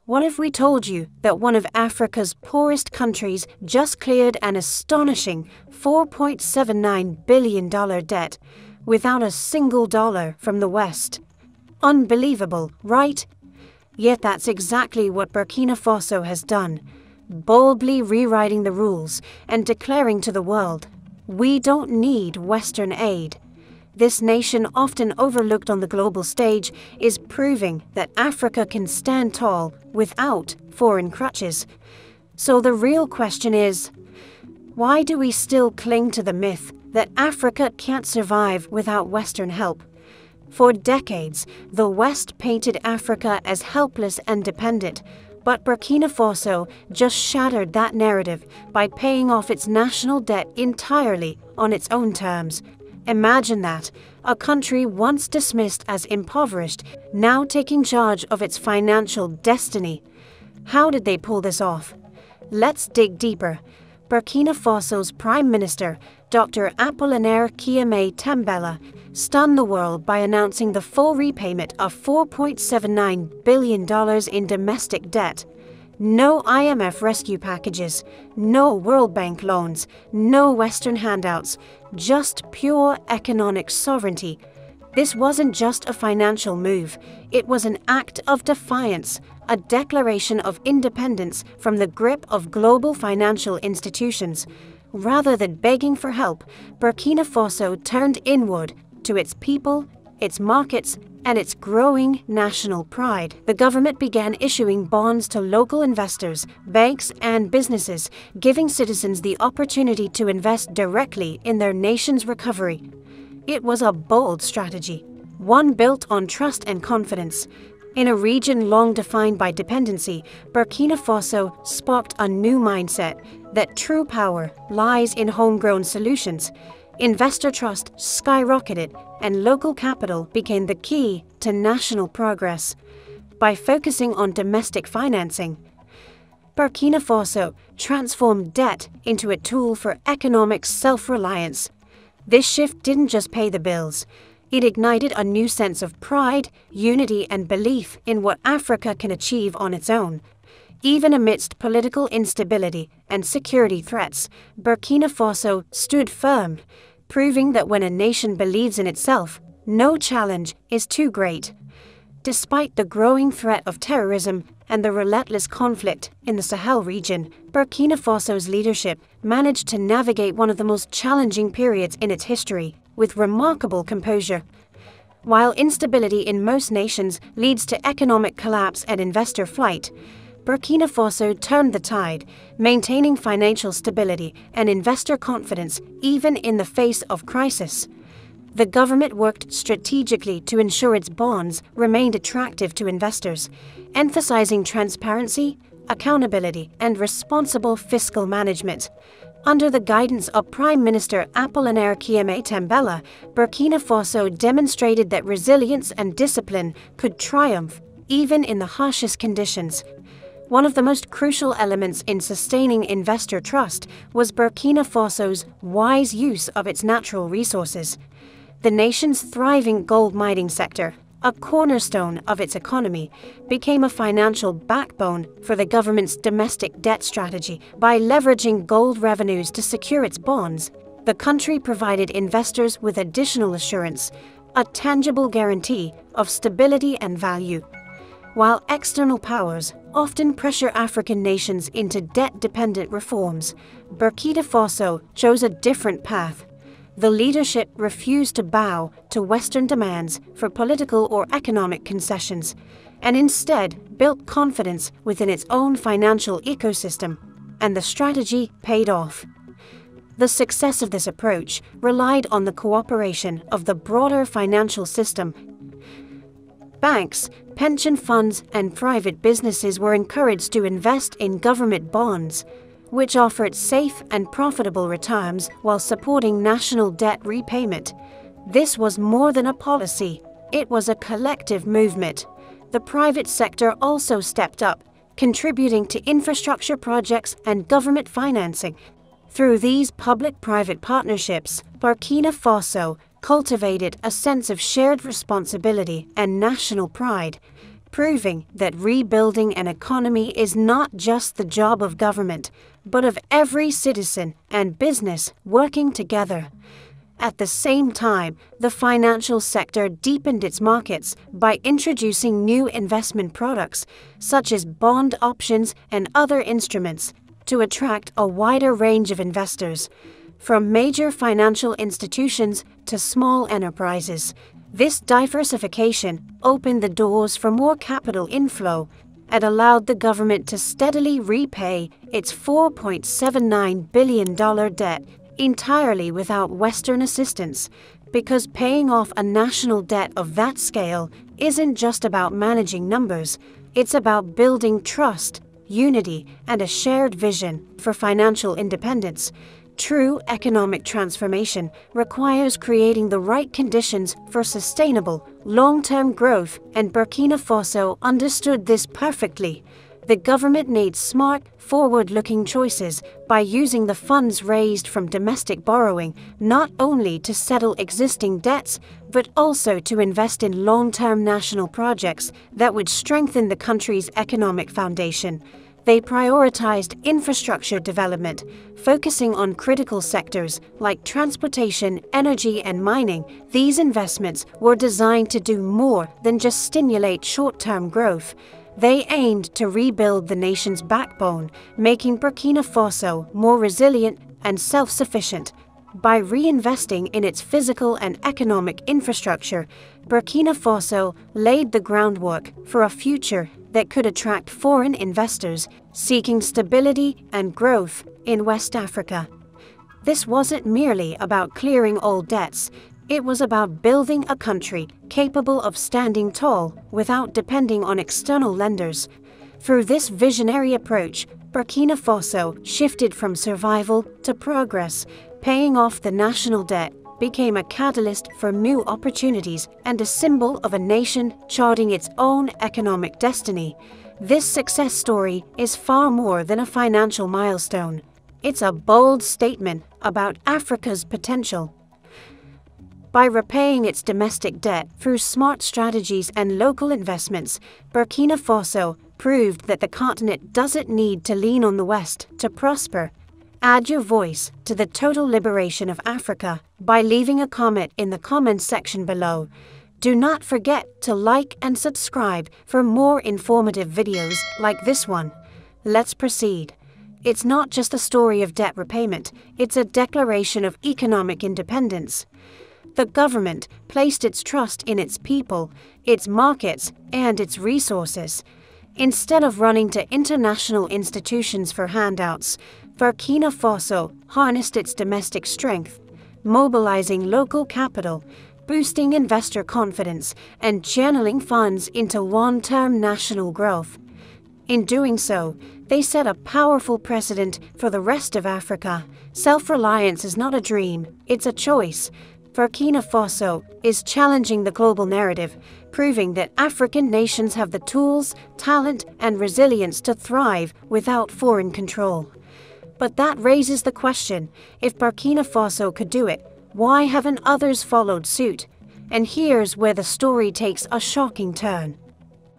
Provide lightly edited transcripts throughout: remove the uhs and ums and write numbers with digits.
What if we told you that one of Africa's poorest countries just cleared an astonishing $4.79 billion debt without a single dollar from the West? Unbelievable, right? Yet that's exactly what Burkina Faso has done, boldly rewriting the rules and declaring to the world, we don't need Western aid. This nation, often overlooked on the global stage, is proving that Africa can stand tall without foreign crutches. So the real question is, why do we still cling to the myth that Africa can't survive without Western help? For decades, the West painted Africa as helpless and dependent, but Burkina Faso just shattered that narrative by paying off its national debt entirely on its own terms. Imagine that, a country once dismissed as impoverished, now taking charge of its financial destiny. How did they pull this off? Let's dig deeper. Burkina Faso's Prime Minister, Dr. Apollinaire Guillaume Tembela, stunned the world by announcing the full repayment of $4.79 billion in domestic debt. No IMF rescue packages, no World Bank loans, no Western handouts, just pure economic sovereignty. This wasn't just a financial move, it was an act of defiance, a declaration of independence from the grip of global financial institutions. Rather than begging for help, Burkina Faso turned inward to its people, its markets, and its growing national pride. The government began issuing bonds to local investors, banks, and businesses, giving citizens the opportunity to invest directly in their nation's recovery. It was a bold strategy, one built on trust and confidence. In a region long defined by dependency, Burkina Faso sparked a new mindset that true power lies in homegrown solutions. Investor trust skyrocketed, and local capital became the key to national progress. By focusing on domestic financing, Burkina Faso transformed debt into a tool for economic self-reliance. This shift didn't just pay the bills. It ignited a new sense of pride, unity, and belief in what Africa can achieve on its own. Even amidst political instability and security threats, Burkina Faso stood firm, proving that when a nation believes in itself, no challenge is too great. Despite the growing threat of terrorism and the relentless conflict in the Sahel region, Burkina Faso's leadership managed to navigate one of the most challenging periods in its history with remarkable composure. While instability in most nations leads to economic collapse and investor flight, Burkina Faso turned the tide, maintaining financial stability and investor confidence even in the face of crisis. The government worked strategically to ensure its bonds remained attractive to investors, emphasizing transparency, accountability, and responsible fiscal management. Under the guidance of Prime Minister Apollinaire Guillaume Tembela, Burkina Faso demonstrated that resilience and discipline could triumph even in the harshest conditions. One of the most crucial elements in sustaining investor trust was Burkina Faso's wise use of its natural resources. The nation's thriving gold mining sector, a cornerstone of its economy, became a financial backbone for the government's domestic debt strategy. By leveraging gold revenues to secure its bonds, the country provided investors with additional assurance, a tangible guarantee of stability and value. While external powers often pressure African nations into debt-dependent reforms, Burkina Faso chose a different path. The leadership refused to bow to Western demands for political or economic concessions, and instead built confidence within its own financial ecosystem, and the strategy paid off. The success of this approach relied on the cooperation of the broader financial system. Banks, pension funds, and private businesses were encouraged to invest in government bonds, which offered safe and profitable returns while supporting national debt repayment. This was more than a policy, it was a collective movement. The private sector also stepped up, contributing to infrastructure projects and government financing. Through these public-private partnerships, Burkina Faso cultivated a sense of shared responsibility and national pride, proving that rebuilding an economy is not just the job of government, but of every citizen and business working together. At the same time, the financial sector deepened its markets by introducing new investment products, such as bond options and other instruments, to attract a wider range of investors, from major financial institutions to small enterprises. This diversification opened the doors for more capital inflow and allowed the government to steadily repay its $4.79 billion debt entirely without Western assistance, because paying off a national debt of that scale isn't just about managing numbers, it's about building trust, unity, and a shared vision for financial independence. True economic transformation requires creating the right conditions for sustainable, long-term growth, and Burkina Faso understood this perfectly. The government made smart, forward-looking choices by using the funds raised from domestic borrowing not only to settle existing debts, but also to invest in long-term national projects that would strengthen the country's economic foundation. They prioritized infrastructure development, focusing on critical sectors like transportation, energy, and mining. These investments were designed to do more than just stimulate short-term growth. They aimed to rebuild the nation's backbone, making Burkina Faso more resilient and self-sufficient. By reinvesting in its physical and economic infrastructure, Burkina Faso laid the groundwork for a future that could attract foreign investors seeking stability and growth in West Africa. This wasn't merely about clearing old debts. It was about building a country capable of standing tall without depending on external lenders. Through this visionary approach, Burkina Faso shifted from survival to progress. Paying off the national debt became a catalyst for new opportunities and a symbol of a nation charting its own economic destiny. This success story is far more than a financial milestone. It's a bold statement about Africa's potential. By repaying its domestic debt through smart strategies and local investments, Burkina Faso proved that the continent doesn't need to lean on the West to prosper. Add your voice to the total liberation of Africa by leaving a comment in the comments section below. Do not forget to like and subscribe for more informative videos like this one. Let's proceed. It's not just a story of debt repayment, it's a declaration of economic independence. The government placed its trust in its people, its markets, and its resources. Instead of running to international institutions for handouts, Burkina Faso harnessed its domestic strength, mobilizing local capital, boosting investor confidence, and channeling funds into long-term national growth. In doing so, they set a powerful precedent for the rest of Africa. Self-reliance is not a dream, it's a choice. Burkina Faso is challenging the global narrative, proving that African nations have the tools, talent, and resilience to thrive without foreign control. But that raises the question, if Burkina Faso could do it, why haven't others followed suit? And here's where the story takes a shocking turn.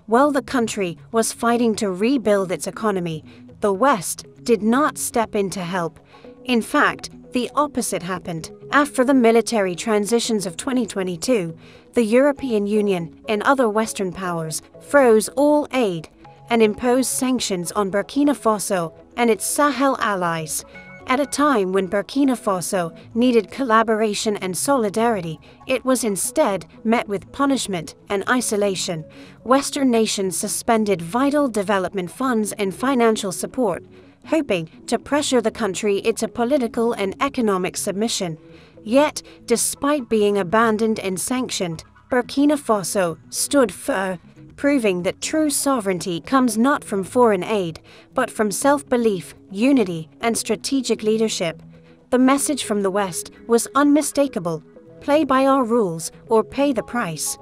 While the country was fighting to rebuild its economy, the West did not step in to help. In fact, the opposite happened. After the military transitions of 2022, the European Union and other Western powers froze all aid and imposed sanctions on Burkina Faso and its Sahel allies. At a time when Burkina Faso needed collaboration and solidarity, it was instead met with punishment and isolation. Western nations suspended vital development funds and financial support, hoping to pressure the country into political and economic submission. Yet, despite being abandoned and sanctioned, Burkina Faso stood firm, proving that true sovereignty comes not from foreign aid, but from self-belief, unity, and strategic leadership. The message from the West was unmistakable: play by our rules or pay the price.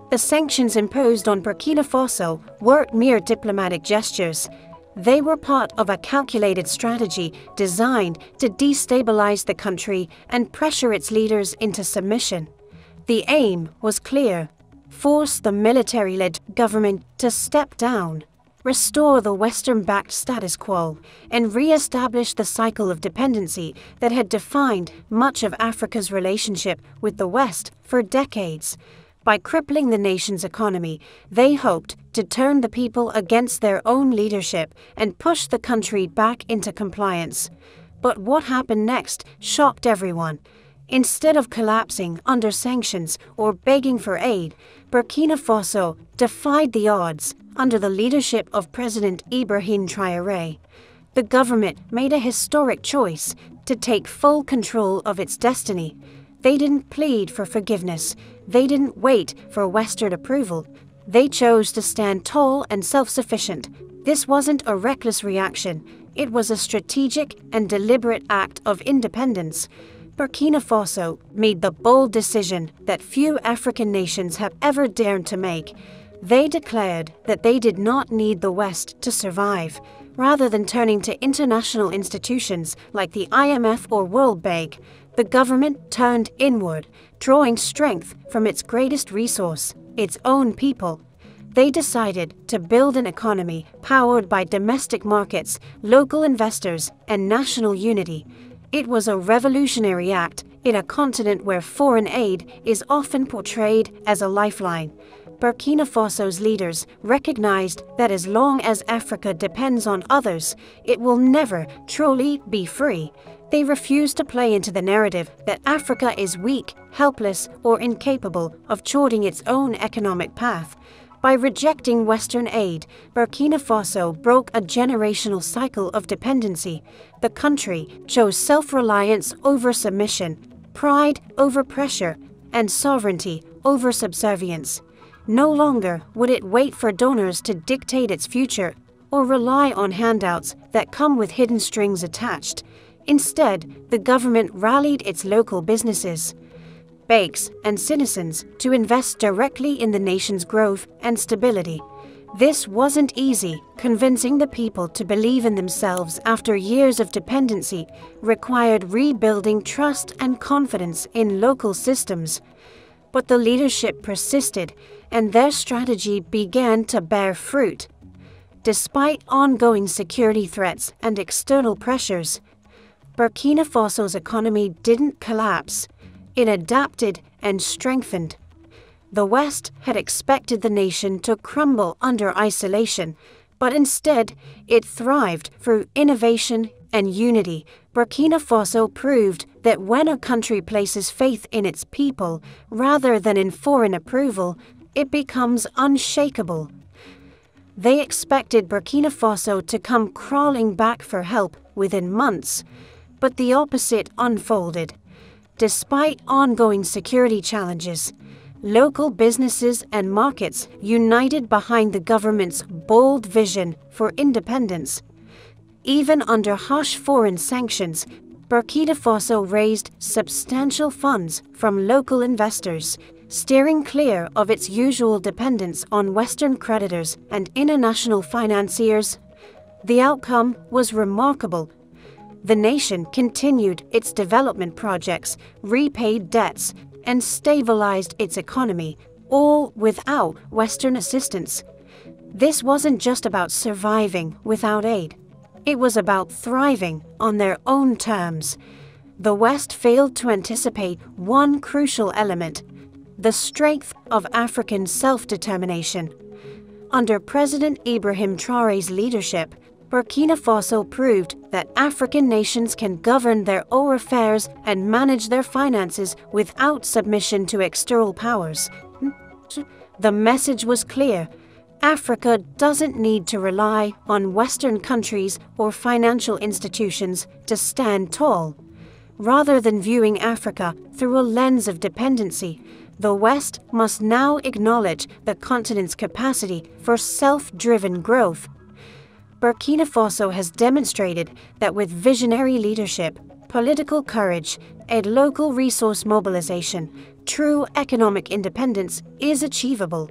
The sanctions imposed on Burkina Faso weren't mere diplomatic gestures. They were part of a calculated strategy designed to destabilize the country and pressure its leaders into submission. The aim was clear: force the military-led government to step down, restore the Western-backed status quo, and re-establish the cycle of dependency that had defined much of Africa's relationship with the West for decades. By crippling the nation's economy, they hoped to turn the people against their own leadership and push the country back into compliance. But what happened next shocked everyone. Instead of collapsing under sanctions or begging for aid, Burkina Faso defied the odds under the leadership of President Ibrahim Traoré. The government made a historic choice to take full control of its destiny. They didn't plead for forgiveness. They didn't wait for Western approval. They chose to stand tall and self-sufficient. This wasn't a reckless reaction. It was a strategic and deliberate act of independence. Burkina Faso made the bold decision that few African nations have ever dared to make. They declared that they did not need the West to survive. Rather than turning to international institutions like the IMF or World Bank, the government turned inward, drawing strength from its greatest resource, its own people. They decided to build an economy powered by domestic markets, local investors, and national unity. It was a revolutionary act in a continent where foreign aid is often portrayed as a lifeline. Burkina Faso's leaders recognized that as long as Africa depends on others, it will never truly be free. They refused to play into the narrative that Africa is weak, helpless, or incapable of charting its own economic path. By rejecting Western aid, Burkina Faso broke a generational cycle of dependency. The country chose self-reliance over submission, pride over pressure, and sovereignty over subservience. No longer would it wait for donors to dictate its future or rely on handouts that come with hidden strings attached. Instead, the government rallied its local businesses, banks, and citizens to invest directly in the nation's growth and stability. This wasn't easy. Convincing the people to believe in themselves after years of dependency required rebuilding trust and confidence in local systems. But the leadership persisted, and their strategy began to bear fruit. Despite ongoing security threats and external pressures, Burkina Faso's economy didn't collapse. It adapted and strengthened. The West had expected the nation to crumble under isolation, but instead it thrived through innovation and unity. Burkina Faso proved that when a country places faith in its people rather than in foreign approval, it becomes unshakable. They expected Burkina Faso to come crawling back for help within months, but the opposite unfolded. Despite ongoing security challenges, local businesses and markets united behind the government's bold vision for independence. Even under harsh foreign sanctions, Burkina Faso raised substantial funds from local investors, steering clear of its usual dependence on Western creditors and international financiers. The outcome was remarkable. The nation continued its development projects, repaid debts, and stabilized its economy, all without Western assistance. This wasn't just about surviving without aid. It was about thriving on their own terms. The West failed to anticipate one crucial element: the strength of African self-determination. Under President Ibrahim Traoré's leadership, Burkina Faso proved that African nations can govern their own affairs and manage their finances without submission to external powers. The message was clear: Africa doesn't need to rely on Western countries or financial institutions to stand tall. Rather than viewing Africa through a lens of dependency, the West must now acknowledge the continent's capacity for self-driven growth. Burkina Faso has demonstrated that with visionary leadership, political courage, and local resource mobilization, true economic independence is achievable.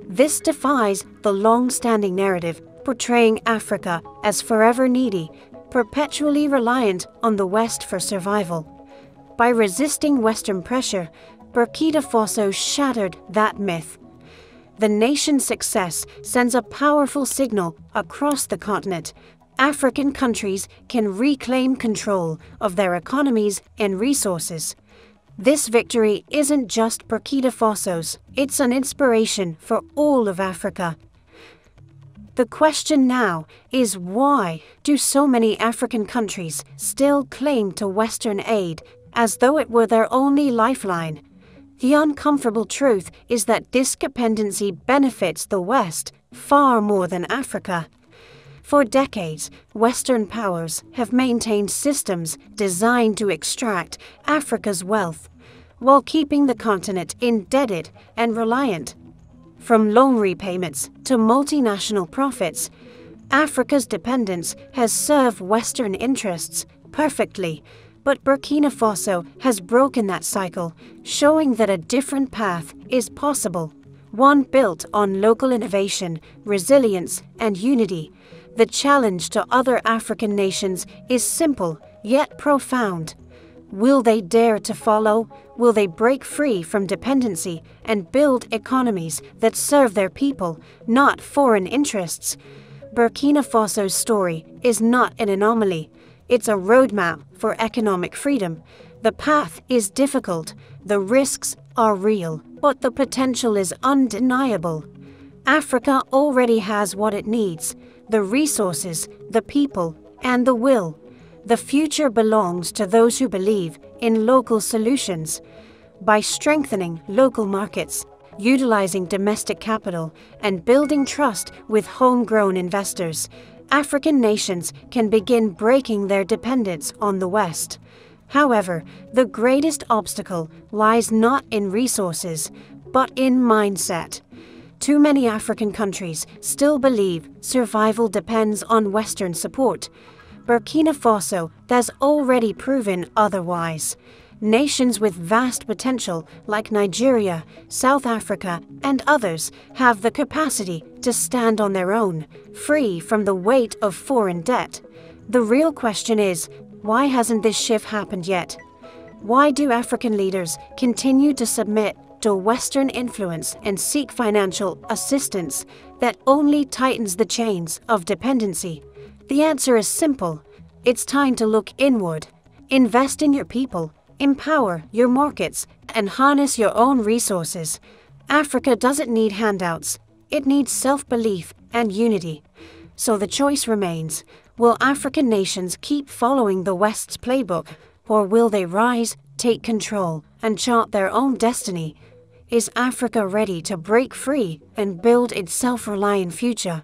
This defies the long-standing narrative portraying Africa as forever needy, perpetually reliant on the West for survival. By resisting Western pressure, Burkina Faso shattered that myth. The nation's success sends a powerful signal across the continent. African countries can reclaim control of their economies and resources. This victory isn't just Burkina Faso's, it's an inspiration for all of Africa. The question now is, why do so many African countries still cling to Western aid as though it were their only lifeline? The uncomfortable truth is that this dependency benefits the West far more than Africa. For decades, Western powers have maintained systems designed to extract Africa's wealth, while keeping the continent indebted and reliant. From loan repayments to multinational profits, Africa's dependence has served Western interests perfectly, but Burkina Faso has broken that cycle, showing that a different path is possible, one built on local innovation, resilience, and unity. The challenge to other African nations is simple, yet profound. Will they dare to follow? Will they break free from dependency and build economies that serve their people, not foreign interests? Burkina Faso's story is not an anomaly. It's a roadmap for economic freedom. The path is difficult, the risks are real, but the potential is undeniable. Africa already has what it needs: the resources, the people, and the will. The future belongs to those who believe in local solutions. By strengthening local markets, utilizing domestic capital, and building trust with homegrown investors, African nations can begin breaking their dependence on the West. However, the greatest obstacle lies not in resources, but in mindset. Too many African countries still believe survival depends on Western support. Burkina Faso has already proven otherwise. Nations with vast potential like Nigeria, South Africa, and others have the capacity to stand on their own, free from the weight of foreign debt. The real question is, why hasn't this shift happened yet? Why do African leaders continue to submit to Western influence and seek financial assistance that only tightens the chains of dependency? The answer is simple. It's time to look inward. Invest in your people, empower your markets, and harness your own resources. Africa doesn't need handouts. It needs self-belief and unity. So the choice remains: will African nations keep following the West's playbook, or will they rise, take control, and chart their own destiny? Is Africa ready to break free and build its self-reliant future?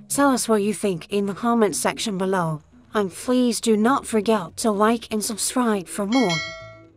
Tell us what you think in the comment section below. And please do not forget to like and subscribe for more.